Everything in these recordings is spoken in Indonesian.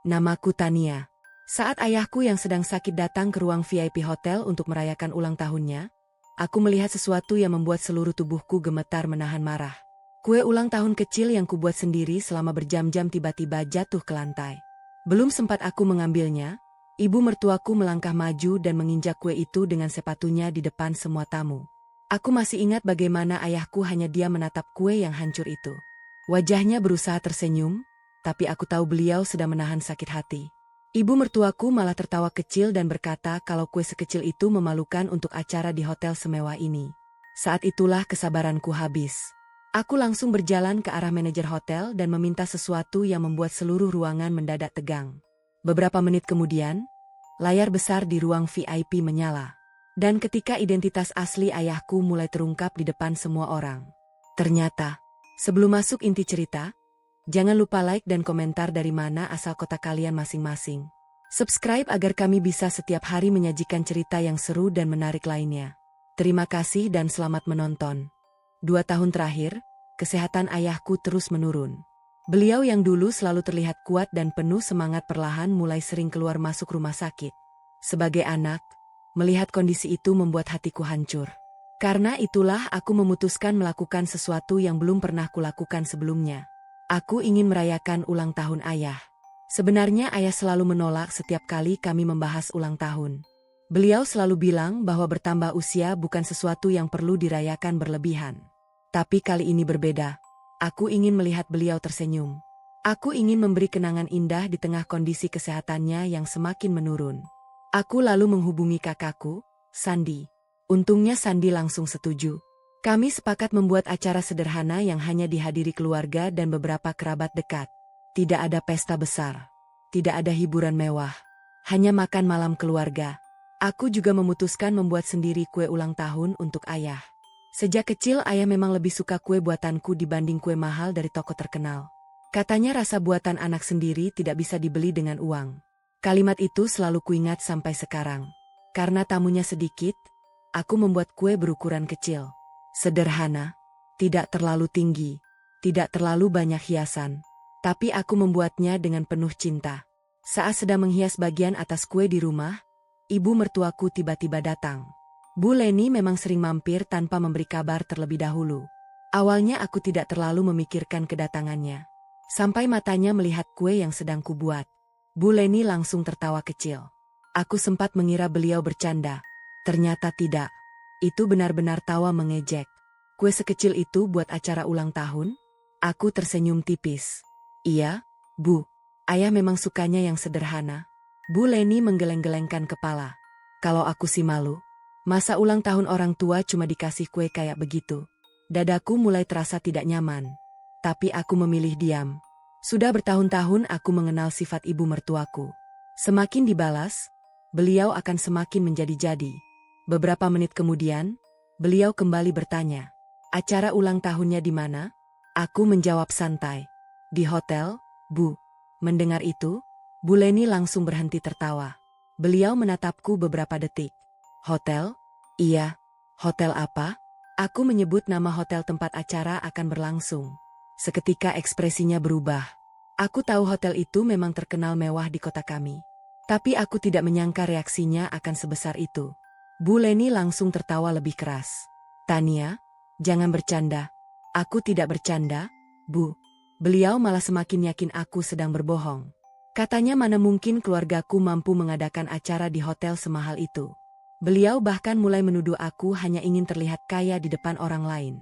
Namaku Tania. Saat ayahku yang sedang sakit datang ke ruang VIP hotel untuk merayakan ulang tahunnya, aku melihat sesuatu yang membuat seluruh tubuhku gemetar menahan marah. Kue ulang tahun kecil yang kubuat sendiri selama berjam-jam tiba-tiba jatuh ke lantai. Belum sempat aku mengambilnya, ibu mertuaku melangkah maju dan menginjak kue itu dengan sepatunya di depan semua tamu. Aku masih ingat bagaimana ayahku hanya diam menatap kue yang hancur itu. Wajahnya berusaha tersenyum, tapi aku tahu beliau sedang menahan sakit hati. Ibu mertuaku malah tertawa kecil dan berkata kalau kue sekecil itu memalukan untuk acara di hotel semewah ini. Saat itulah kesabaranku habis. Aku langsung berjalan ke arah manajer hotel dan meminta sesuatu yang membuat seluruh ruangan mendadak tegang. Beberapa menit kemudian, layar besar di ruang VIP menyala. Dan ketika identitas asli ayahku mulai terungkap di depan semua orang. Ternyata, sebelum masuk inti cerita, jangan lupa like dan komentar dari mana asal kota kalian masing-masing. Subscribe agar kami bisa setiap hari menyajikan cerita yang seru dan menarik lainnya. Terima kasih dan selamat menonton. 2 tahun terakhir, kesehatan ayahku terus menurun. Beliau yang dulu selalu terlihat kuat dan penuh semangat perlahan mulai sering keluar masuk rumah sakit. Sebagai anak, melihat kondisi itu membuat hatiku hancur. Karena itulah aku memutuskan melakukan sesuatu yang belum pernah kulakukan sebelumnya. Aku ingin merayakan ulang tahun ayah. Sebenarnya ayah selalu menolak setiap kali kami membahas ulang tahun. Beliau selalu bilang bahwa bertambah usia bukan sesuatu yang perlu dirayakan berlebihan. Tapi kali ini berbeda. Aku ingin melihat beliau tersenyum. Aku ingin memberi kenangan indah di tengah kondisi kesehatannya yang semakin menurun. Aku lalu menghubungi kakakku, Sandi. Untungnya Sandi langsung setuju. Kami sepakat membuat acara sederhana yang hanya dihadiri keluarga dan beberapa kerabat dekat. Tidak ada pesta besar. Tidak ada hiburan mewah. Hanya makan malam keluarga. Aku juga memutuskan membuat sendiri kue ulang tahun untuk ayah. Sejak kecil ayah memang lebih suka kue buatanku dibanding kue mahal dari toko terkenal. Katanya rasa buatan anak sendiri tidak bisa dibeli dengan uang. Kalimat itu selalu kuingat sampai sekarang. Karena tamunya sedikit, aku membuat kue berukuran kecil. Sederhana, tidak terlalu tinggi, tidak terlalu banyak hiasan. Tapi aku membuatnya dengan penuh cinta. Saat sedang menghias bagian atas kue di rumah, ibu mertuaku tiba-tiba datang. Bu Leni memang sering mampir tanpa memberi kabar terlebih dahulu. Awalnya aku tidak terlalu memikirkan kedatangannya. Sampai matanya melihat kue yang sedang kubuat. Bu Leni langsung tertawa kecil. Aku sempat mengira beliau bercanda. Ternyata tidak. Itu benar-benar tawa mengejek. Kue sekecil itu buat acara ulang tahun? Aku tersenyum tipis. Iya, Bu. Ayah memang sukanya yang sederhana. Bu Leni menggeleng-gelengkan kepala. Kalau aku sih malu. Masa ulang tahun orang tua cuma dikasih kue kayak begitu. Dadaku mulai terasa tidak nyaman. Tapi aku memilih diam. Sudah bertahun-tahun aku mengenal sifat ibu mertuaku. Semakin dibalas, beliau akan semakin menjadi-jadi. Beberapa menit kemudian, beliau kembali bertanya. Acara ulang tahunnya di mana? Aku menjawab santai. Di hotel, Bu. Mendengar itu, Bu Leni langsung berhenti tertawa. Beliau menatapku beberapa detik. Hotel? Iya. Hotel apa? Aku menyebut nama hotel tempat acara akan berlangsung. Seketika ekspresinya berubah. Aku tahu hotel itu memang terkenal mewah di kota kami. Tapi aku tidak menyangka reaksinya akan sebesar itu. Bu Leni langsung tertawa lebih keras. Tania, jangan bercanda. Aku tidak bercanda, Bu. Beliau malah semakin yakin aku sedang berbohong. Katanya mana mungkin keluargaku mampu mengadakan acara di hotel semahal itu. Beliau bahkan mulai menuduh aku hanya ingin terlihat kaya di depan orang lain.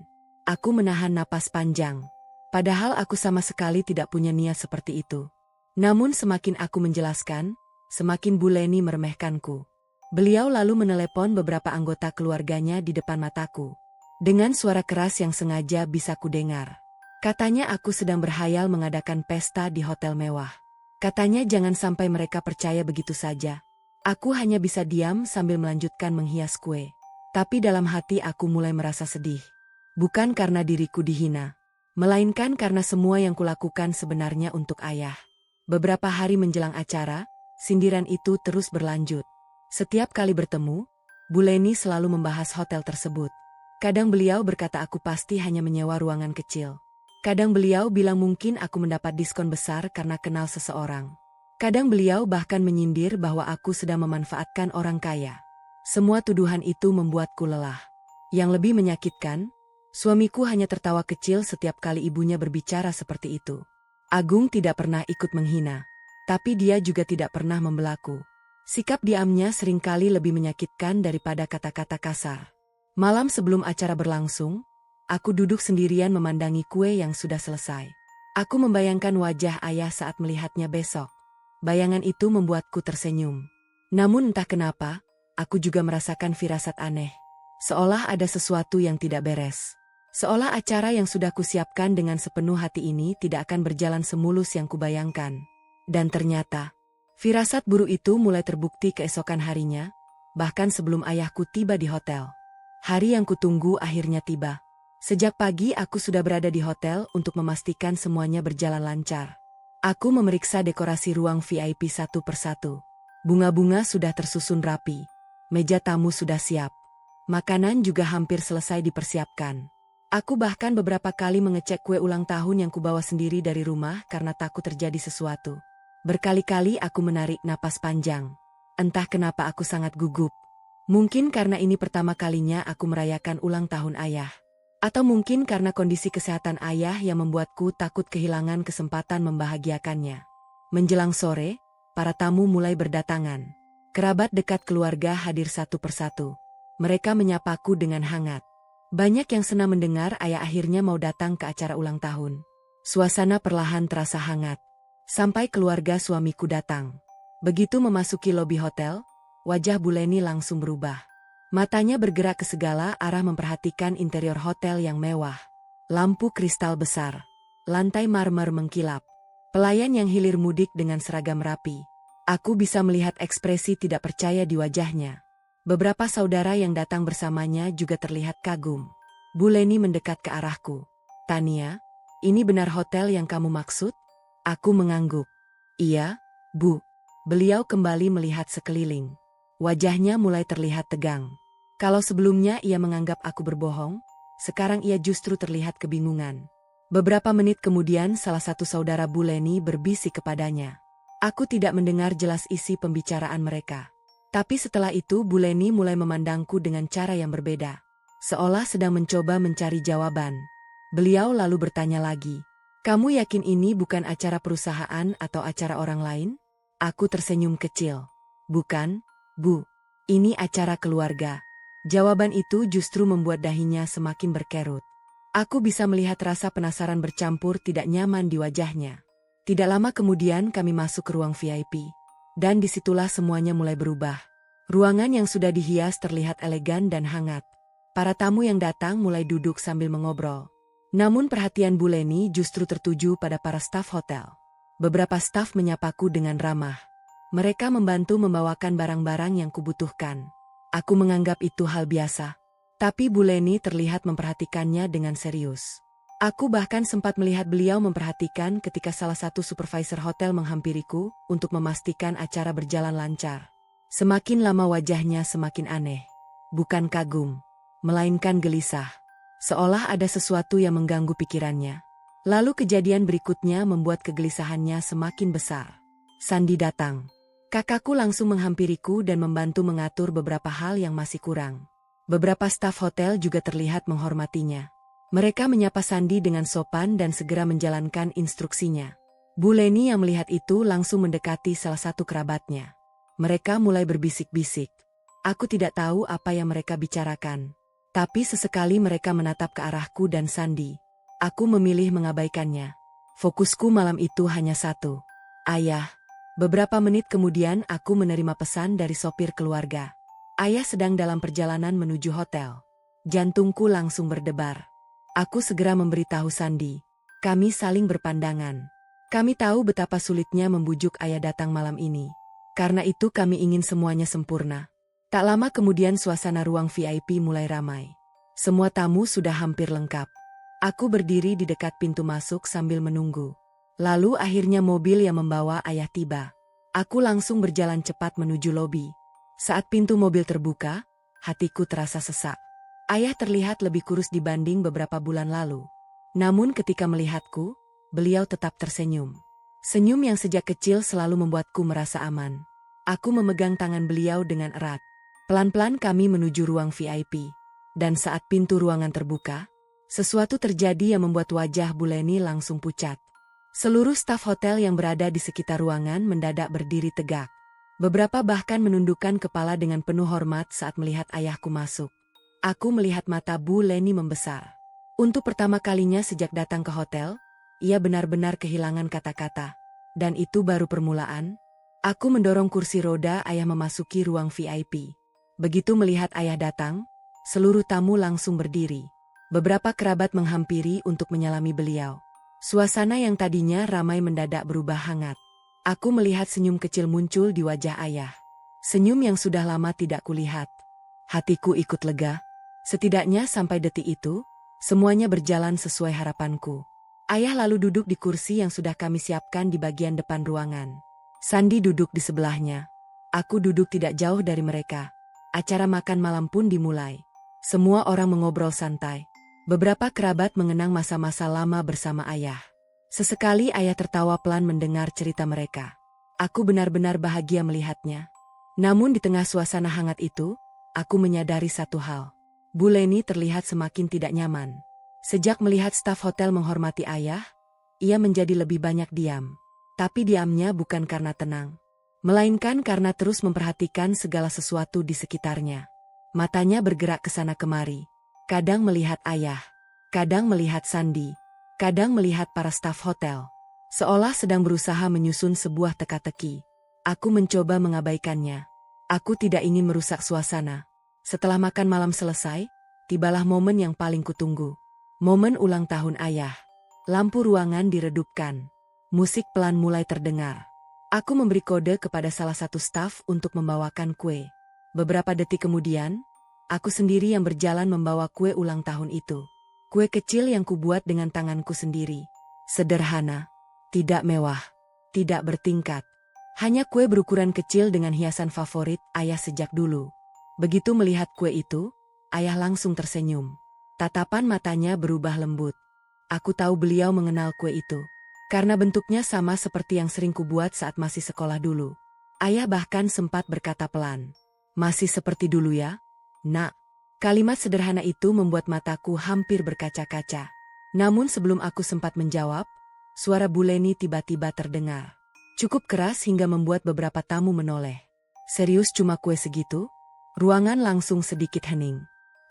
Aku menahan napas panjang. Padahal aku sama sekali tidak punya niat seperti itu. Namun semakin aku menjelaskan, semakin Bu Leni meremehkanku. Beliau lalu menelepon beberapa anggota keluarganya di depan mataku. Dengan suara keras yang sengaja bisa kudengar. Katanya aku sedang berhayal mengadakan pesta di hotel mewah. Katanya jangan sampai mereka percaya begitu saja. Aku hanya bisa diam sambil melanjutkan menghias kue. Tapi dalam hati aku mulai merasa sedih. Bukan karena diriku dihina. Melainkan karena semua yang kulakukan sebenarnya untuk ayah. Beberapa hari menjelang acara, sindiran itu terus berlanjut. Setiap kali bertemu, Bu Leni selalu membahas hotel tersebut. Kadang beliau berkata aku pasti hanya menyewa ruangan kecil. Kadang beliau bilang mungkin aku mendapat diskon besar karena kenal seseorang. Kadang beliau bahkan menyindir bahwa aku sedang memanfaatkan orang kaya. Semua tuduhan itu membuatku lelah. Yang lebih menyakitkan, suamiku hanya tertawa kecil setiap kali ibunya berbicara seperti itu. Agung tidak pernah ikut menghina, tapi dia juga tidak pernah membelaku. Sikap diamnya seringkali lebih menyakitkan daripada kata-kata kasar. Malam sebelum acara berlangsung, aku duduk sendirian memandangi kue yang sudah selesai. Aku membayangkan wajah ayah saat melihatnya besok. Bayangan itu membuatku tersenyum. Namun entah kenapa, aku juga merasakan firasat aneh. Seolah ada sesuatu yang tidak beres. Seolah acara yang sudah kusiapkan dengan sepenuh hati ini tidak akan berjalan semulus yang kubayangkan. Dan ternyata, firasat buruk itu mulai terbukti keesokan harinya, bahkan sebelum ayahku tiba di hotel. Hari yang kutunggu akhirnya tiba. Sejak pagi aku sudah berada di hotel untuk memastikan semuanya berjalan lancar. Aku memeriksa dekorasi ruang VIP satu persatu. Bunga-bunga sudah tersusun rapi. Meja tamu sudah siap. Makanan juga hampir selesai dipersiapkan. Aku bahkan beberapa kali mengecek kue ulang tahun yang kubawa sendiri dari rumah karena takut terjadi sesuatu. Berkali-kali aku menarik napas panjang. Entah kenapa aku sangat gugup. Mungkin karena ini pertama kalinya aku merayakan ulang tahun ayah. Atau mungkin karena kondisi kesehatan ayah yang membuatku takut kehilangan kesempatan membahagiakannya. Menjelang sore, para tamu mulai berdatangan. Kerabat dekat keluarga hadir satu persatu. Mereka menyapaku dengan hangat. Banyak yang senang mendengar ayah akhirnya mau datang ke acara ulang tahun. Suasana perlahan terasa hangat. Sampai keluarga suamiku datang. Begitu memasuki lobi hotel, wajah Bu Leni langsung berubah. Matanya bergerak ke segala arah memperhatikan interior hotel yang mewah. Lampu kristal besar. Lantai marmer mengkilap. Pelayan yang hilir mudik dengan seragam rapi. Aku bisa melihat ekspresi tidak percaya di wajahnya. Beberapa saudara yang datang bersamanya juga terlihat kagum. Bu Leni mendekat ke arahku. "Tania, ini benar hotel yang kamu maksud?" Aku mengangguk. "Iya, Bu." Beliau kembali melihat sekeliling. Wajahnya mulai terlihat tegang. Kalau sebelumnya ia menganggap aku berbohong, sekarang ia justru terlihat kebingungan. Beberapa menit kemudian salah satu saudara Bu Leni berbisik kepadanya. Aku tidak mendengar jelas isi pembicaraan mereka. Tapi setelah itu Bu Leni mulai memandangku dengan cara yang berbeda. Seolah sedang mencoba mencari jawaban. Beliau lalu bertanya lagi. "Kamu yakin ini bukan acara perusahaan atau acara orang lain?" Aku tersenyum kecil. "Bukan, Bu. Ini acara keluarga." Jawaban itu justru membuat dahinya semakin berkerut. Aku bisa melihat rasa penasaran bercampur tidak nyaman di wajahnya. Tidak lama kemudian kami masuk ke ruang VIP. Dan disitulah semuanya mulai berubah. Ruangan yang sudah dihias terlihat elegan dan hangat. Para tamu yang datang mulai duduk sambil mengobrol. Namun perhatian Bu Leni justru tertuju pada para staf hotel. Beberapa staf menyapaku dengan ramah. Mereka membantu membawakan barang-barang yang kubutuhkan. Aku menganggap itu hal biasa. Tapi Bu Leni terlihat memperhatikannya dengan serius. Aku bahkan sempat melihat beliau memperhatikan ketika salah satu supervisor hotel menghampiriku untuk memastikan acara berjalan lancar. Semakin lama wajahnya semakin aneh. Bukan kagum, melainkan gelisah. Seolah ada sesuatu yang mengganggu pikirannya. Lalu kejadian berikutnya membuat kegelisahannya semakin besar. Sandi datang. Kakakku langsung menghampiriku dan membantu mengatur beberapa hal yang masih kurang. Beberapa staf hotel juga terlihat menghormatinya. Mereka menyapa Sandi dengan sopan dan segera menjalankan instruksinya. Bu Leni yang melihat itu langsung mendekati salah satu kerabatnya. Mereka mulai berbisik-bisik. Aku tidak tahu apa yang mereka bicarakan. Tapi sesekali mereka menatap ke arahku dan Sandi. Aku memilih mengabaikannya. Fokusku malam itu hanya satu. Ayah. Beberapa menit kemudian aku menerima pesan dari sopir keluarga. Ayah sedang dalam perjalanan menuju hotel. Jantungku langsung berdebar. Aku segera memberitahu Sandi. Kami saling berpandangan. Kami tahu betapa sulitnya membujuk ayah datang malam ini. Karena itu kami ingin semuanya sempurna. Tak lama kemudian suasana ruang VIP mulai ramai. Semua tamu sudah hampir lengkap. Aku berdiri di dekat pintu masuk sambil menunggu. Lalu akhirnya mobil yang membawa ayah tiba. Aku langsung berjalan cepat menuju lobi. Saat pintu mobil terbuka, hatiku terasa sesak. Ayah terlihat lebih kurus dibanding beberapa bulan lalu. Namun ketika melihatku, beliau tetap tersenyum. Senyum yang sejak kecil selalu membuatku merasa aman. Aku memegang tangan beliau dengan erat. Pelan-pelan kami menuju ruang VIP. Dan saat pintu ruangan terbuka, sesuatu terjadi yang membuat wajah Bu Leni langsung pucat. Seluruh staf hotel yang berada di sekitar ruangan mendadak berdiri tegak. Beberapa bahkan menundukkan kepala dengan penuh hormat saat melihat ayahku masuk. Aku melihat mata Bu Leni membesar. Untuk pertama kalinya sejak datang ke hotel, ia benar-benar kehilangan kata-kata. Dan itu baru permulaan. Aku mendorong kursi roda ayah memasuki ruang VIP. Begitu melihat ayah datang, seluruh tamu langsung berdiri. Beberapa kerabat menghampiri untuk menyalami beliau. Suasana yang tadinya ramai mendadak berubah hangat. Aku melihat senyum kecil muncul di wajah ayah. Senyum yang sudah lama tidak kulihat. Hatiku ikut lega. Setidaknya sampai detik itu, semuanya berjalan sesuai harapanku. Ayah lalu duduk di kursi yang sudah kami siapkan di bagian depan ruangan. Sandi duduk di sebelahnya. Aku duduk tidak jauh dari mereka. Acara makan malam pun dimulai. Semua orang mengobrol santai. Beberapa kerabat mengenang masa-masa lama bersama ayah. Sesekali ayah tertawa pelan mendengar cerita mereka. Aku benar-benar bahagia melihatnya. Namun di tengah suasana hangat itu, aku menyadari satu hal. Bu Leni terlihat semakin tidak nyaman. Sejak melihat staf hotel menghormati ayah, ia menjadi lebih banyak diam. Tapi diamnya bukan karena tenang, melainkan karena terus memperhatikan segala sesuatu di sekitarnya. Matanya bergerak ke sana kemari. Kadang melihat ayah, kadang melihat Sandi, kadang melihat para staf hotel. Seolah sedang berusaha menyusun sebuah teka-teki. Aku mencoba mengabaikannya. Aku tidak ingin merusak suasana. Setelah makan malam selesai, tibalah momen yang paling kutunggu. Momen ulang tahun ayah. Lampu ruangan diredupkan. Musik pelan mulai terdengar. Aku memberi kode kepada salah satu staf untuk membawakan kue. Beberapa detik kemudian, aku sendiri yang berjalan membawa kue ulang tahun itu. Kue kecil yang kubuat dengan tanganku sendiri. Sederhana, tidak mewah, tidak bertingkat. Hanya kue berukuran kecil dengan hiasan favorit ayah sejak dulu. Begitu melihat kue itu, ayah langsung tersenyum. Tatapan matanya berubah lembut. Aku tahu beliau mengenal kue itu. Karena bentuknya sama seperti yang sering kubuat saat masih sekolah dulu. Ayah bahkan sempat berkata pelan. Masih seperti dulu ya, Nak. Kalimat sederhana itu membuat mataku hampir berkaca-kaca. Namun sebelum aku sempat menjawab, suara Bu Leni tiba-tiba terdengar. Cukup keras hingga membuat beberapa tamu menoleh. Serius cuma kue segitu? Ruangan langsung sedikit hening.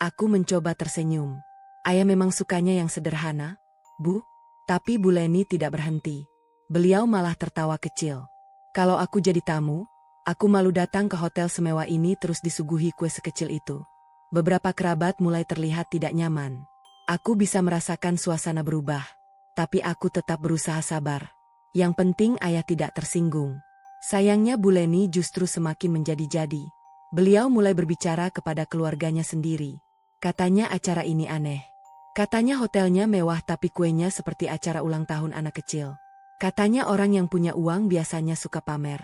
Aku mencoba tersenyum. Ayah memang sukanya yang sederhana, Bu. Tapi Bu Leni tidak berhenti. Beliau malah tertawa kecil. Kalau aku jadi tamu, aku malu datang ke hotel semewah ini terus disuguhi kue sekecil itu. Beberapa kerabat mulai terlihat tidak nyaman. Aku bisa merasakan suasana berubah. Tapi aku tetap berusaha sabar. Yang penting ayah tidak tersinggung. Sayangnya Bu Leni justru semakin menjadi-jadi. Beliau mulai berbicara kepada keluarganya sendiri. Katanya acara ini aneh. Katanya hotelnya mewah tapi kuenya seperti acara ulang tahun anak kecil. Katanya orang yang punya uang biasanya suka pamer.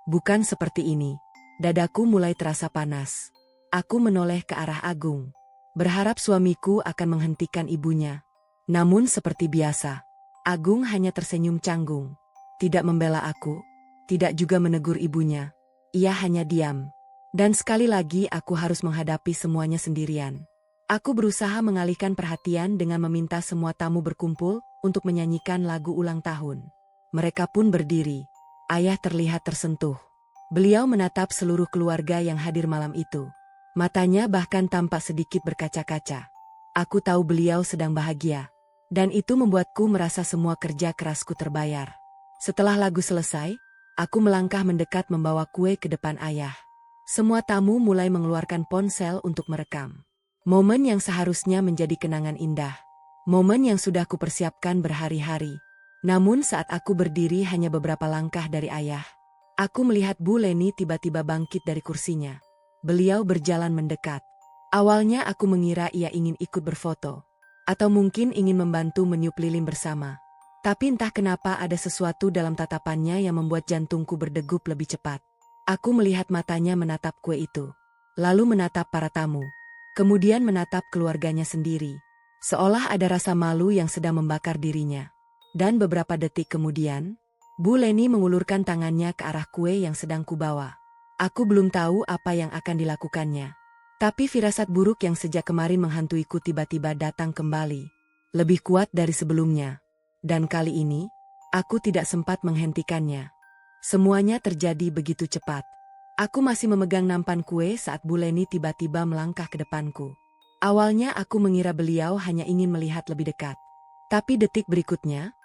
Bukan seperti ini. Dadaku mulai terasa panas. Aku menoleh ke arah Agung. Berharap suamiku akan menghentikan ibunya. Namun seperti biasa, Agung hanya tersenyum canggung. Tidak membela aku, tidak juga menegur ibunya. Ia hanya diam. Dan sekali lagi aku harus menghadapi semuanya sendirian. Aku berusaha mengalihkan perhatian dengan meminta semua tamu berkumpul untuk menyanyikan lagu ulang tahun. Mereka pun berdiri. Ayah terlihat tersentuh. Beliau menatap seluruh keluarga yang hadir malam itu. Matanya bahkan tampak sedikit berkaca-kaca. Aku tahu beliau sedang bahagia. Dan itu membuatku merasa semua kerja kerasku terbayar. Setelah lagu selesai, aku melangkah mendekat membawa kue ke depan ayah. Semua tamu mulai mengeluarkan ponsel untuk merekam. Momen yang seharusnya menjadi kenangan indah. Momen yang sudah kupersiapkan berhari-hari. Namun saat aku berdiri hanya beberapa langkah dari ayah, aku melihat Bu Leni tiba-tiba bangkit dari kursinya. Beliau berjalan mendekat. Awalnya aku mengira ia ingin ikut berfoto. Atau mungkin ingin membantu meniup lilin bersama. Tapi entah kenapa ada sesuatu dalam tatapannya yang membuat jantungku berdegup lebih cepat. Aku melihat matanya menatap kue itu. Lalu menatap para tamu. Kemudian menatap keluarganya sendiri. Seolah ada rasa malu yang sedang membakar dirinya. Dan beberapa detik kemudian, Bu Leni mengulurkan tangannya ke arah kue yang sedang kubawa. Aku belum tahu apa yang akan dilakukannya. Tapi firasat buruk yang sejak kemarin menghantuiku tiba-tiba datang kembali. Lebih kuat dari sebelumnya. Dan kali ini, aku tidak sempat menghentikannya. Semuanya terjadi begitu cepat. Aku masih memegang nampan kue saat Bu Leni tiba-tiba melangkah ke depanku. Awalnya aku mengira beliau hanya ingin melihat lebih dekat. Tapi detik berikutnya,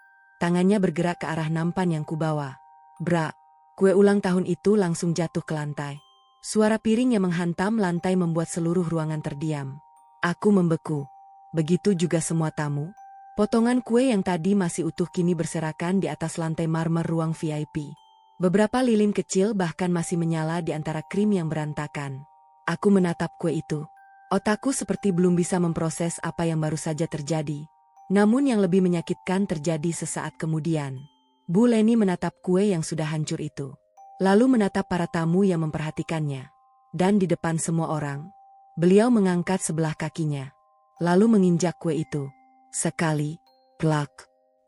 tangannya bergerak ke arah nampan yang kubawa. Brak, kue ulang tahun itu langsung jatuh ke lantai. Suara piring yang menghantam lantai membuat seluruh ruangan terdiam. Aku membeku. Begitu juga semua tamu. Potongan kue yang tadi masih utuh kini berserakan di atas lantai marmer ruang VIP. Beberapa lilin kecil bahkan masih menyala di antara krim yang berantakan. Aku menatap kue itu. Otakku seperti belum bisa memproses apa yang baru saja terjadi. Namun yang lebih menyakitkan terjadi sesaat kemudian. Bu Leni menatap kue yang sudah hancur itu. Lalu menatap para tamu yang memperhatikannya. Dan di depan semua orang, beliau mengangkat sebelah kakinya. Lalu menginjak kue itu. Sekali, plak.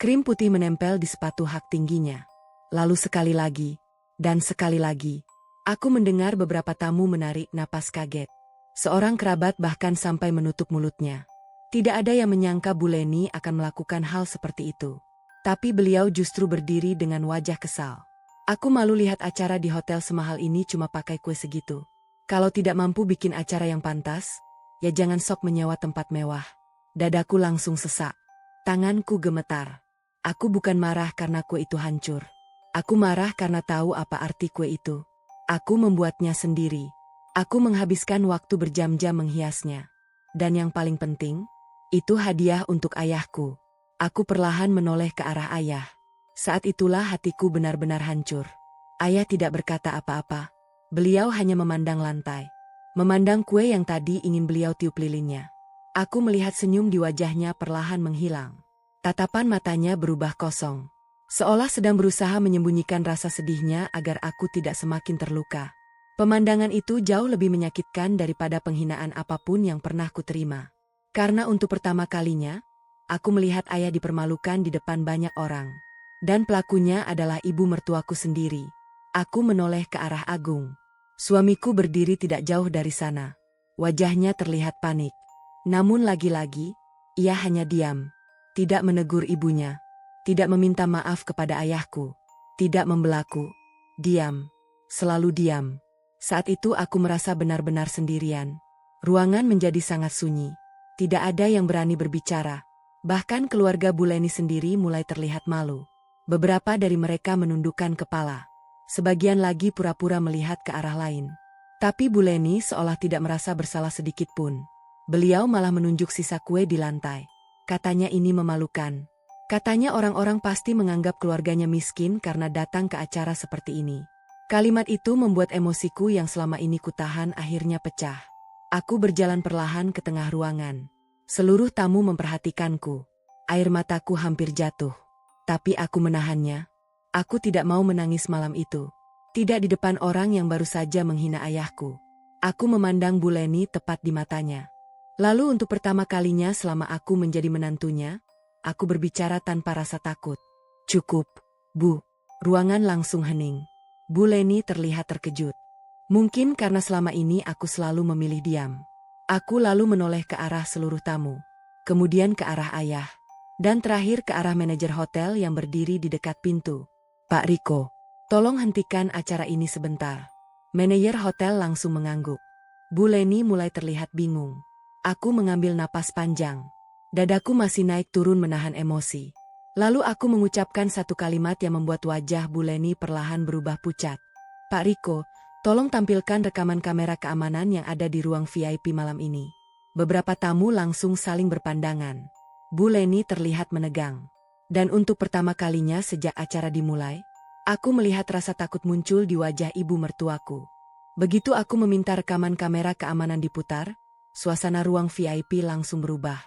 Krim putih menempel di sepatu hak tingginya. Lalu sekali lagi, dan sekali lagi. Aku mendengar beberapa tamu menarik napas kaget. Seorang kerabat bahkan sampai menutup mulutnya. Tidak ada yang menyangka Bu Leni akan melakukan hal seperti itu. Tapi beliau justru berdiri dengan wajah kesal. Aku malu lihat acara di hotel semahal ini cuma pakai kue segitu. Kalau tidak mampu bikin acara yang pantas, ya jangan sok menyewa tempat mewah. Dadaku langsung sesak. Tanganku gemetar. Aku bukan marah karena kue itu hancur. Aku marah karena tahu apa arti kue itu. Aku membuatnya sendiri. Aku menghabiskan waktu berjam-jam menghiasnya. Dan yang paling penting, itu hadiah untuk ayahku. Aku perlahan menoleh ke arah ayah. Saat itulah hatiku benar-benar hancur. Ayah tidak berkata apa-apa. Beliau hanya memandang lantai. Memandang kue yang tadi ingin beliau tiup lilinnya. Aku melihat senyum di wajahnya perlahan menghilang. Tatapan matanya berubah kosong. Seolah sedang berusaha menyembunyikan rasa sedihnya agar aku tidak semakin terluka. Pemandangan itu jauh lebih menyakitkan daripada penghinaan apapun yang pernah kuterima. Karena untuk pertama kalinya, aku melihat ayah dipermalukan di depan banyak orang. Dan pelakunya adalah ibu mertuaku sendiri. Aku menoleh ke arah Agung. Suamiku berdiri tidak jauh dari sana. Wajahnya terlihat panik. Namun lagi-lagi, ia hanya diam. Tidak menegur ibunya. Tidak meminta maaf kepada ayahku. Tidak membelaku. Diam. Selalu diam. Saat itu aku merasa benar-benar sendirian. Ruangan menjadi sangat sunyi. Tidak ada yang berani berbicara. Bahkan keluarga Bu Leni sendiri mulai terlihat malu. Beberapa dari mereka menundukkan kepala. Sebagian lagi pura-pura melihat ke arah lain. Tapi Bu Leni seolah tidak merasa bersalah sedikit pun. Beliau malah menunjuk sisa kue di lantai. Katanya ini memalukan. Katanya orang-orang pasti menganggap keluarganya miskin karena datang ke acara seperti ini. Kalimat itu membuat emosiku yang selama ini kutahan akhirnya pecah. Aku berjalan perlahan ke tengah ruangan. Seluruh tamu memperhatikanku. Air mataku hampir jatuh. Tapi aku menahannya. Aku tidak mau menangis malam itu. Tidak di depan orang yang baru saja menghina ayahku. Aku memandang Bu Leni tepat di matanya. Lalu untuk pertama kalinya selama aku menjadi menantunya, aku berbicara tanpa rasa takut. Cukup, Bu. Ruangan langsung hening. Bu Leni terlihat terkejut. Mungkin karena selama ini aku selalu memilih diam. Aku lalu menoleh ke arah seluruh tamu. Kemudian ke arah ayah. Dan terakhir ke arah manajer hotel yang berdiri di dekat pintu. Pak Riko, tolong hentikan acara ini sebentar. Manajer hotel langsung mengangguk. Bu Leni mulai terlihat bingung. Aku mengambil napas panjang. Dadaku masih naik turun menahan emosi. Lalu aku mengucapkan satu kalimat yang membuat wajah Bu Leni perlahan berubah pucat. Pak Riko, tolong tampilkan rekaman kamera keamanan yang ada di ruang VIP malam ini. Beberapa tamu langsung saling berpandangan. Bu Leni terlihat menegang. Dan untuk pertama kalinya sejak acara dimulai, aku melihat rasa takut muncul di wajah ibu mertuaku. Begitu aku meminta rekaman kamera keamanan diputar, suasana ruang VIP langsung berubah.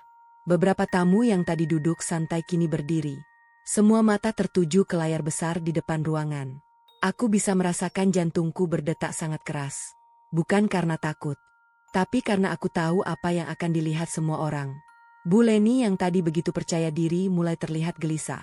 Beberapa tamu yang tadi duduk santai kini berdiri. Semua mata tertuju ke layar besar di depan ruangan. Aku bisa merasakan jantungku berdetak sangat keras. Bukan karena takut, tapi karena aku tahu apa yang akan dilihat semua orang. Bu Leni yang tadi begitu percaya diri mulai terlihat gelisah.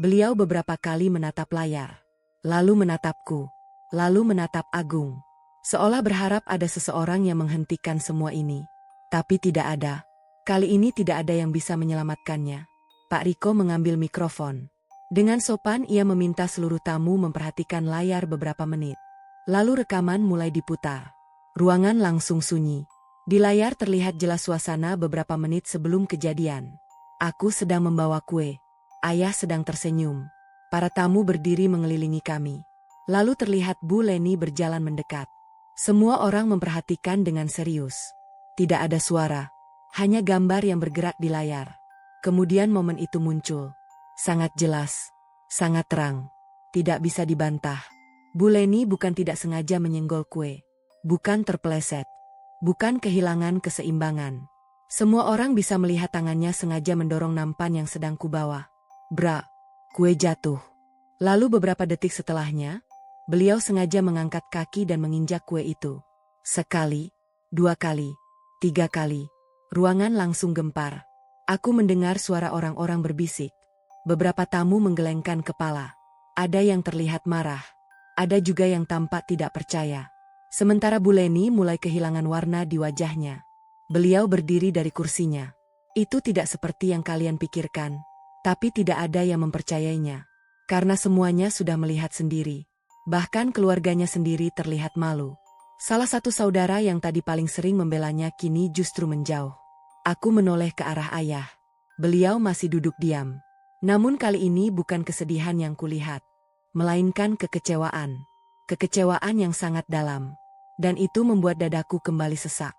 Beliau beberapa kali menatap layar. Lalu menatapku. Lalu menatap Agung. Seolah berharap ada seseorang yang menghentikan semua ini. Tapi tidak ada. Kali ini tidak ada yang bisa menyelamatkannya. Pak Riko mengambil mikrofon. Dengan sopan ia meminta seluruh tamu memperhatikan layar beberapa menit. Lalu rekaman mulai diputar. Ruangan langsung sunyi. Di layar terlihat jelas suasana beberapa menit sebelum kejadian. Aku sedang membawa kue. Ayah sedang tersenyum. Para tamu berdiri mengelilingi kami. Lalu terlihat Bu Leni berjalan mendekat. Semua orang memperhatikan dengan serius. Tidak ada suara. Hanya gambar yang bergerak di layar. Kemudian momen itu muncul. Sangat jelas. Sangat terang. Tidak bisa dibantah. Bu Leni bukan tidak sengaja menyenggol kue. Bukan terpeleset. Bukan kehilangan keseimbangan. Semua orang bisa melihat tangannya sengaja mendorong nampan yang sedang kubawa. Bra, kue jatuh. Lalu beberapa detik setelahnya, beliau sengaja mengangkat kaki dan menginjak kue itu. Sekali, 2 kali, 3 kali. Ruangan langsung gempar. Aku mendengar suara orang-orang berbisik. Beberapa tamu menggelengkan kepala. Ada yang terlihat marah. Ada juga yang tampak tidak percaya. Sementara Bu Leni mulai kehilangan warna di wajahnya. Beliau berdiri dari kursinya. Itu tidak seperti yang kalian pikirkan. Tapi tidak ada yang mempercayainya. Karena semuanya sudah melihat sendiri. Bahkan keluarganya sendiri terlihat malu. Salah satu saudara yang tadi paling sering membelanya kini justru menjauh. Aku menoleh ke arah ayah. Beliau masih duduk diam. Namun kali ini bukan kesedihan yang kulihat. Melainkan kekecewaan. Kekecewaan yang sangat dalam. Dan itu membuat dadaku kembali sesak.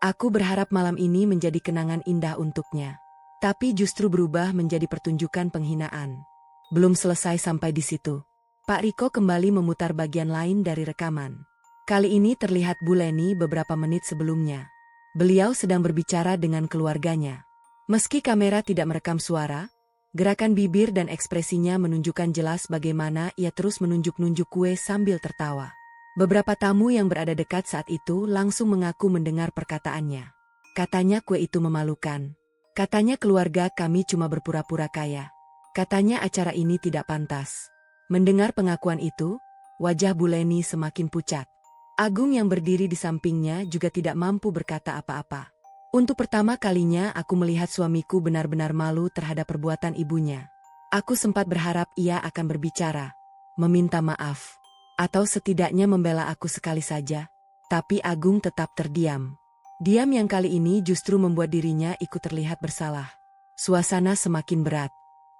Aku berharap malam ini menjadi kenangan indah untuknya. Tapi justru berubah menjadi pertunjukan penghinaan. Belum selesai sampai di situ. Pak Riko kembali memutar bagian lain dari rekaman. Kali ini terlihat Bu Leni beberapa menit sebelumnya. Beliau sedang berbicara dengan keluarganya. Meski kamera tidak merekam suara, gerakan bibir dan ekspresinya menunjukkan jelas bagaimana ia terus menunjuk-nunjuk kue sambil tertawa. Beberapa tamu yang berada dekat saat itu langsung mengaku mendengar perkataannya. Katanya kue itu memalukan. Katanya keluarga kami cuma berpura-pura kaya. Katanya acara ini tidak pantas. Mendengar pengakuan itu, wajah Bu Leni semakin pucat. Agung yang berdiri di sampingnya juga tidak mampu berkata apa-apa. Untuk pertama kalinya aku melihat suamiku benar-benar malu terhadap perbuatan ibunya. Aku sempat berharap ia akan berbicara, meminta maaf, atau setidaknya membela aku sekali saja. Tapi Agung tetap terdiam. Diam yang kali ini justru membuat dirinya ikut terlihat bersalah. Suasana semakin berat.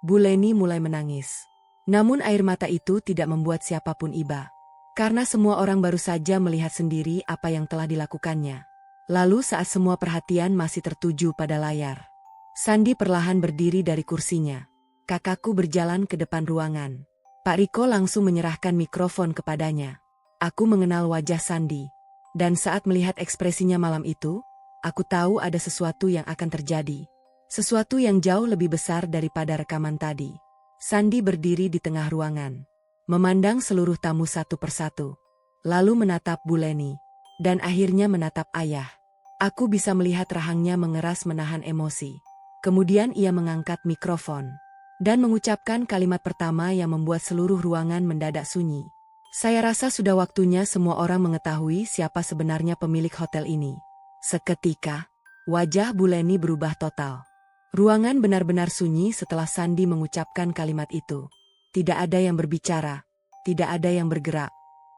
Bu Leni mulai menangis. Namun air mata itu tidak membuat siapapun iba. Karena semua orang baru saja melihat sendiri apa yang telah dilakukannya. Lalu saat semua perhatian masih tertuju pada layar, Sandi perlahan berdiri dari kursinya. Kakakku berjalan ke depan ruangan. Pak Riko langsung menyerahkan mikrofon kepadanya. Aku mengenal wajah Sandi. Dan saat melihat ekspresinya malam itu, aku tahu ada sesuatu yang akan terjadi. Sesuatu yang jauh lebih besar daripada rekaman tadi. Sandi berdiri di tengah ruangan. Memandang seluruh tamu satu persatu. Lalu menatap Bu Leni. Dan akhirnya menatap ayah. Aku bisa melihat rahangnya mengeras menahan emosi. Kemudian ia mengangkat mikrofon. Dan mengucapkan kalimat pertama yang membuat seluruh ruangan mendadak sunyi. Saya rasa sudah waktunya semua orang mengetahui siapa sebenarnya pemilik hotel ini. Seketika, wajah Bu Leni berubah total. Ruangan benar-benar sunyi setelah Sandi mengucapkan kalimat itu. Tidak ada yang berbicara, tidak ada yang bergerak.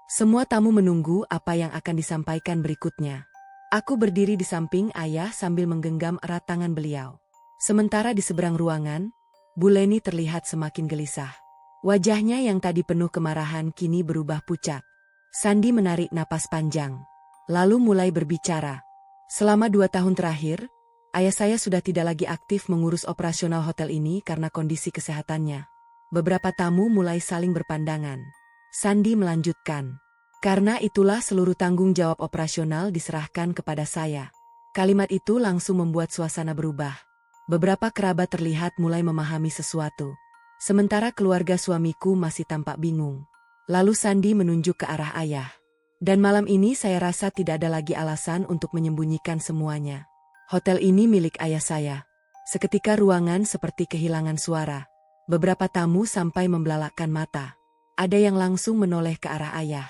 Semua tamu menunggu apa yang akan disampaikan berikutnya. Aku berdiri di samping ayah sambil menggenggam erat tangan beliau. Sementara di seberang ruangan, Bu Leni terlihat semakin gelisah. Wajahnya yang tadi penuh kemarahan kini berubah pucat. Sandi menarik napas panjang. Lalu mulai berbicara. Selama 2 tahun terakhir, ayah saya sudah tidak lagi aktif mengurus operasional hotel ini karena kondisi kesehatannya. Beberapa tamu mulai saling berpandangan. Sandi melanjutkan. Karena itulah seluruh tanggung jawab operasional diserahkan kepada saya. Kalimat itu langsung membuat suasana berubah. Beberapa kerabat terlihat mulai memahami sesuatu. Sementara keluarga suamiku masih tampak bingung. Lalu Sandi menunjuk ke arah ayah. Dan malam ini saya rasa tidak ada lagi alasan untuk menyembunyikan semuanya. Hotel ini milik ayah saya. Seketika ruangan seperti kehilangan suara. Beberapa tamu sampai membelalakkan mata. Ada yang langsung menoleh ke arah ayah.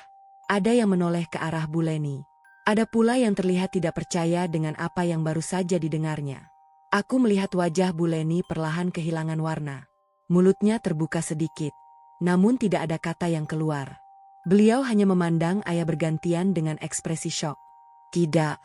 Ada yang menoleh ke arah Bu Leni. Ada pula yang terlihat tidak percaya dengan apa yang baru saja didengarnya. Aku melihat wajah Bu Leni perlahan kehilangan warna. Mulutnya terbuka sedikit. Namun tidak ada kata yang keluar. Beliau hanya memandang ayah bergantian dengan ekspresi syok. Tidak.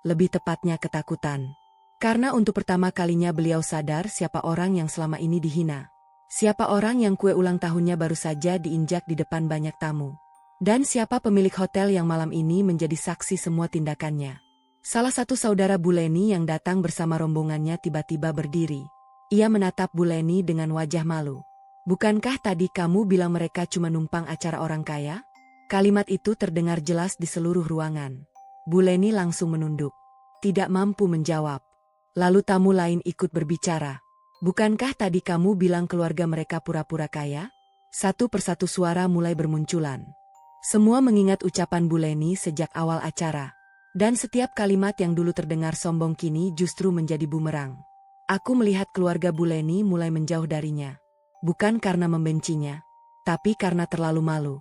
Lebih tepatnya ketakutan. Karena untuk pertama kalinya beliau sadar siapa orang yang selama ini dihina. Siapa orang yang kue ulang tahunnya baru saja diinjak di depan banyak tamu. Dan siapa pemilik hotel yang malam ini menjadi saksi semua tindakannya. Salah satu saudara Bu Leni yang datang bersama rombongannya tiba-tiba berdiri. Ia menatap Bu Leni dengan wajah malu. Bukankah tadi kamu bilang mereka cuma numpang acara orang kaya? Kalimat itu terdengar jelas di seluruh ruangan. Bu Leni langsung menunduk. Tidak mampu menjawab. Lalu tamu lain ikut berbicara. Bukankah tadi kamu bilang keluarga mereka pura-pura kaya? Satu persatu suara mulai bermunculan. Semua mengingat ucapan Bu Leni sejak awal acara. Dan setiap kalimat yang dulu terdengar sombong kini justru menjadi bumerang. Aku melihat keluarga Bu Leni mulai menjauh darinya. Bukan karena membencinya, tapi karena terlalu malu.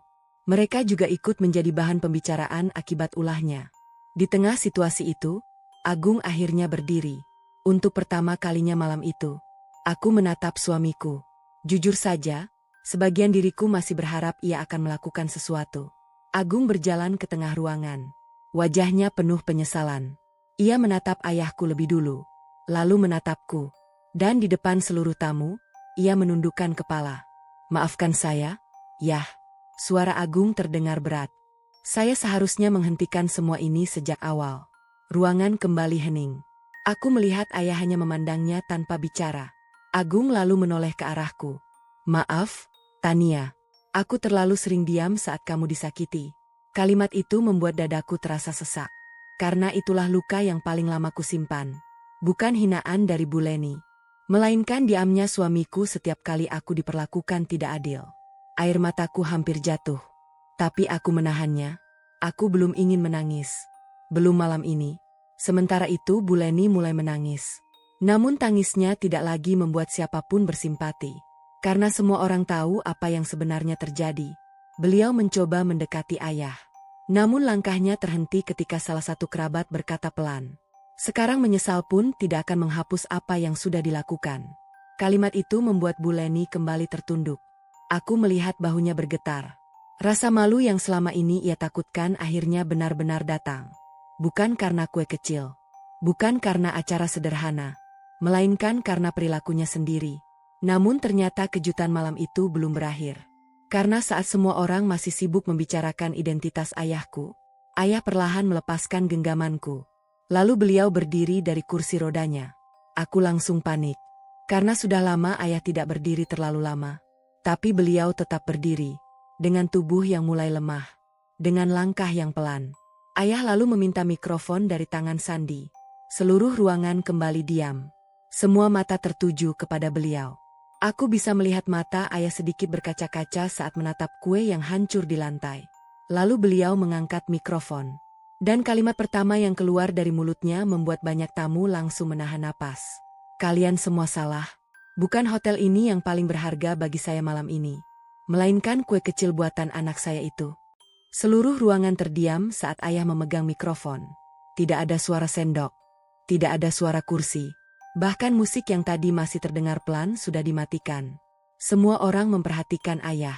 Mereka juga ikut menjadi bahan pembicaraan akibat ulahnya. Di tengah situasi itu, Agung akhirnya berdiri. Untuk pertama kalinya malam itu, aku menatap suamiku. Jujur saja, sebagian diriku masih berharap ia akan melakukan sesuatu. Agung berjalan ke tengah ruangan. Wajahnya penuh penyesalan. Ia menatap ayahku lebih dulu, lalu menatapku. Dan di depan seluruh tamu, ia menundukkan kepala. Maafkan saya, Yah. Suara Agung terdengar berat. Saya seharusnya menghentikan semua ini sejak awal. Ruangan kembali hening. Aku melihat ayah hanya memandangnya tanpa bicara. Agung lalu menoleh ke arahku. Maaf, Tania. Aku terlalu sering diam saat kamu disakiti. Kalimat itu membuat dadaku terasa sesak. Karena itulah luka yang paling lama kusimpan. Bukan hinaan dari Bu Leni. Melainkan diamnya suamiku setiap kali aku diperlakukan tidak adil. Air mataku hampir jatuh. Tapi aku menahannya. Aku belum ingin menangis. Belum malam ini. Sementara itu Bu Leni mulai menangis. Namun tangisnya tidak lagi membuat siapapun bersimpati. Karena semua orang tahu apa yang sebenarnya terjadi. Beliau mencoba mendekati ayah. Namun langkahnya terhenti ketika salah satu kerabat berkata pelan. Sekarang menyesal pun tidak akan menghapus apa yang sudah dilakukan. Kalimat itu membuat Bu Leni kembali tertunduk. Aku melihat bahunya bergetar. Rasa malu yang selama ini ia takutkan akhirnya benar-benar datang. Bukan karena kue kecil. Bukan karena acara sederhana. Melainkan karena perilakunya sendiri. Namun ternyata kejutan malam itu belum berakhir. Karena saat semua orang masih sibuk membicarakan identitas ayahku, ayah perlahan melepaskan genggamanku. Lalu beliau berdiri dari kursi rodanya. Aku langsung panik. Karena sudah lama ayah tidak berdiri terlalu lama. Tapi beliau tetap berdiri. Dengan tubuh yang mulai lemah. Dengan langkah yang pelan. Ayah lalu meminta mikrofon dari tangan Sandi. Seluruh ruangan kembali diam. Semua mata tertuju kepada beliau. Aku bisa melihat mata ayah sedikit berkaca-kaca saat menatap kue yang hancur di lantai. Lalu beliau mengangkat mikrofon. Dan kalimat pertama yang keluar dari mulutnya membuat banyak tamu langsung menahan napas. Kalian semua salah. Bukan hotel ini yang paling berharga bagi saya malam ini. Melainkan kue kecil buatan anak saya itu. Seluruh ruangan terdiam saat ayah memegang mikrofon. Tidak ada suara sendok. Tidak ada suara kursi. Bahkan musik yang tadi masih terdengar pelan sudah dimatikan. Semua orang memperhatikan ayah.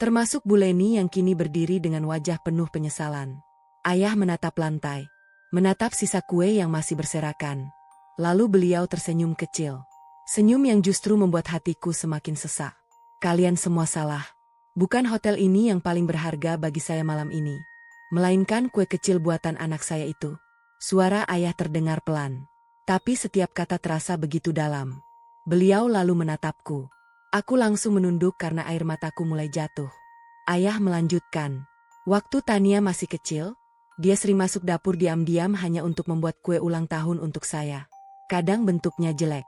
Termasuk Bu Leni yang kini berdiri dengan wajah penuh penyesalan. Ayah menatap lantai. Menatap sisa kue yang masih berserakan. Lalu beliau tersenyum kecil. Senyum yang justru membuat hatiku semakin sesak. Kalian semua salah. Bukan hotel ini yang paling berharga bagi saya malam ini. Melainkan kue kecil buatan anak saya itu. Suara ayah terdengar pelan. Tapi setiap kata terasa begitu dalam. Beliau lalu menatapku. Aku langsung menunduk karena air mataku mulai jatuh. Ayah melanjutkan. Waktu Tania masih kecil, dia sering masuk dapur diam-diam hanya untuk membuat kue ulang tahun untuk saya. Kadang bentuknya jelek.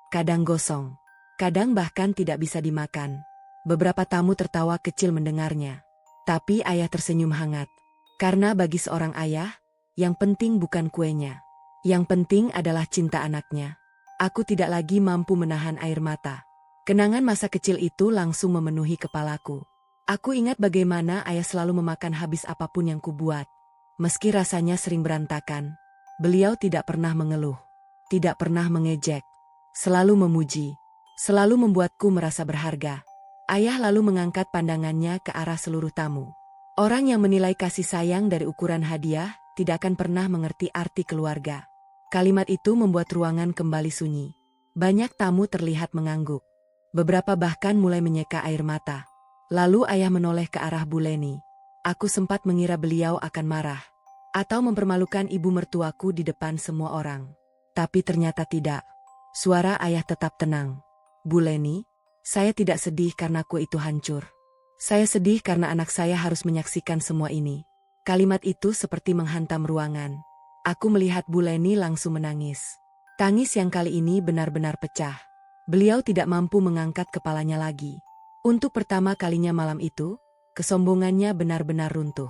Kadang gosong. Kadang bahkan tidak bisa dimakan. Beberapa tamu tertawa kecil mendengarnya. Tapi ayah tersenyum hangat. Karena bagi seorang ayah, yang penting bukan kuenya. Yang penting adalah cinta anaknya. Aku tidak lagi mampu menahan air mata. Kenangan masa kecil itu langsung memenuhi kepalaku. Aku ingat bagaimana ayah selalu memakan habis apapun yang kubuat. Meski rasanya sering berantakan, beliau tidak pernah mengeluh, tidak pernah mengejek, selalu memuji, selalu membuatku merasa berharga. Ayah lalu mengangkat pandangannya ke arah seluruh tamu. Orang yang menilai kasih sayang dari ukuran hadiah tidak akan pernah mengerti arti keluarga. Kalimat itu membuat ruangan kembali sunyi. Banyak tamu terlihat mengangguk. Beberapa bahkan mulai menyeka air mata. Lalu ayah menoleh ke arah Bu Leni. Aku sempat mengira beliau akan marah atau mempermalukan ibu mertuaku di depan semua orang. Tapi ternyata tidak. Suara ayah tetap tenang. Bu Leni, saya tidak sedih karena kue itu hancur. Saya sedih karena anak saya harus menyaksikan semua ini. Kalimat itu seperti menghantam ruangan. Aku melihat Bu Leni langsung menangis. Tangis yang kali ini benar-benar pecah. Beliau tidak mampu mengangkat kepalanya lagi. Untuk pertama kalinya malam itu, kesombongannya benar-benar runtuh.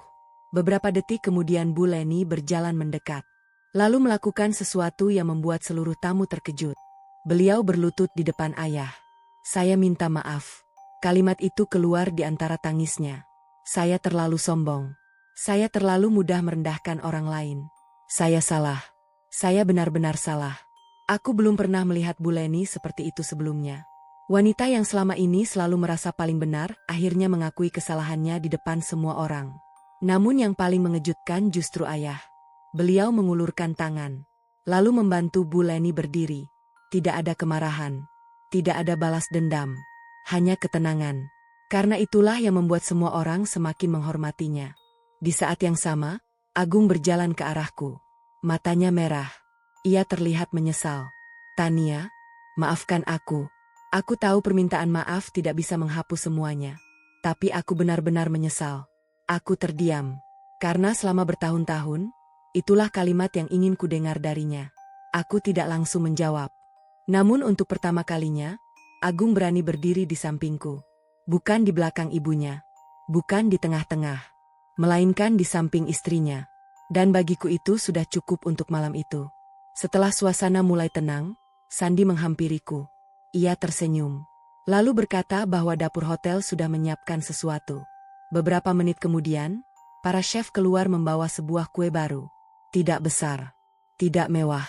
Beberapa detik kemudian Bu Leni berjalan mendekat. Lalu melakukan sesuatu yang membuat seluruh tamu terkejut. Beliau berlutut di depan ayah. Saya minta maaf. Kalimat itu keluar di antara tangisnya. Saya terlalu sombong. Saya terlalu mudah merendahkan orang lain. Saya salah. Saya benar-benar salah. Aku belum pernah melihat Bu Leni seperti itu sebelumnya. Wanita yang selama ini selalu merasa paling benar, akhirnya mengakui kesalahannya di depan semua orang. Namun yang paling mengejutkan justru ayah. Beliau mengulurkan tangan, lalu membantu Bu Leni berdiri. Tidak ada kemarahan. Tidak ada balas dendam, hanya ketenangan. Karena itulah yang membuat semua orang semakin menghormatinya. Di saat yang sama, Agung berjalan ke arahku. Matanya merah. Ia terlihat menyesal. Tania, maafkan aku. Aku tahu permintaan maaf tidak bisa menghapus semuanya. Tapi aku benar-benar menyesal. Aku terdiam. Karena selama bertahun-tahun, itulah kalimat yang ingin kudengar darinya. Aku tidak langsung menjawab. Namun untuk pertama kalinya, Agung berani berdiri di sampingku. Bukan di belakang ibunya. Bukan di tengah-tengah. Melainkan di samping istrinya. Dan bagiku itu sudah cukup untuk malam itu. Setelah suasana mulai tenang, Sandi menghampiriku. Ia tersenyum. Lalu berkata bahwa dapur hotel sudah menyiapkan sesuatu. Beberapa menit kemudian, para chef keluar membawa sebuah kue baru. Tidak besar. Tidak mewah.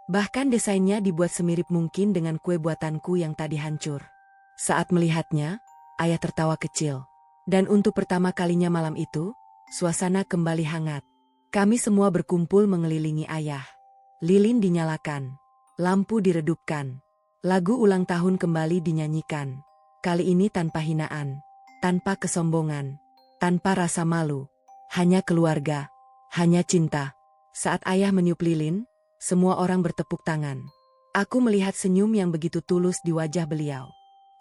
Bahkan desainnya dibuat semirip mungkin dengan kue buatanku yang tadi hancur. Saat melihatnya, ayah tertawa kecil. Dan untuk pertama kalinya malam itu, suasana kembali hangat. Kami semua berkumpul mengelilingi ayah. Lilin dinyalakan. Lampu diredupkan. Lagu ulang tahun kembali dinyanyikan. Kali ini tanpa hinaan. Tanpa kesombongan. Tanpa rasa malu. Hanya keluarga. Hanya cinta. Saat ayah meniup lilin, semua orang bertepuk tangan. Aku melihat senyum yang begitu tulus di wajah beliau.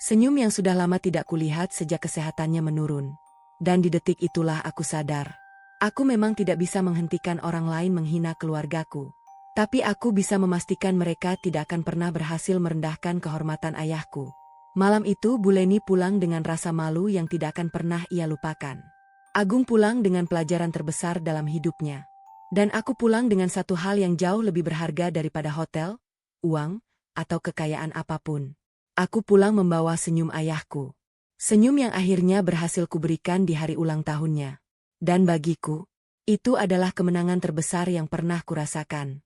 Senyum yang sudah lama tidak kulihat sejak kesehatannya menurun. Dan di detik itulah aku sadar. Aku memang tidak bisa menghentikan orang lain menghina keluargaku. Tapi aku bisa memastikan mereka tidak akan pernah berhasil merendahkan kehormatan ayahku. Malam itu Bu Leni pulang dengan rasa malu yang tidak akan pernah ia lupakan. Agung pulang dengan pelajaran terbesar dalam hidupnya. Dan aku pulang dengan satu hal yang jauh lebih berharga daripada hotel, uang, atau kekayaan apapun. Aku pulang membawa senyum ayahku. Senyum yang akhirnya berhasil kuberikan di hari ulang tahunnya. Dan bagiku, itu adalah kemenangan terbesar yang pernah kurasakan.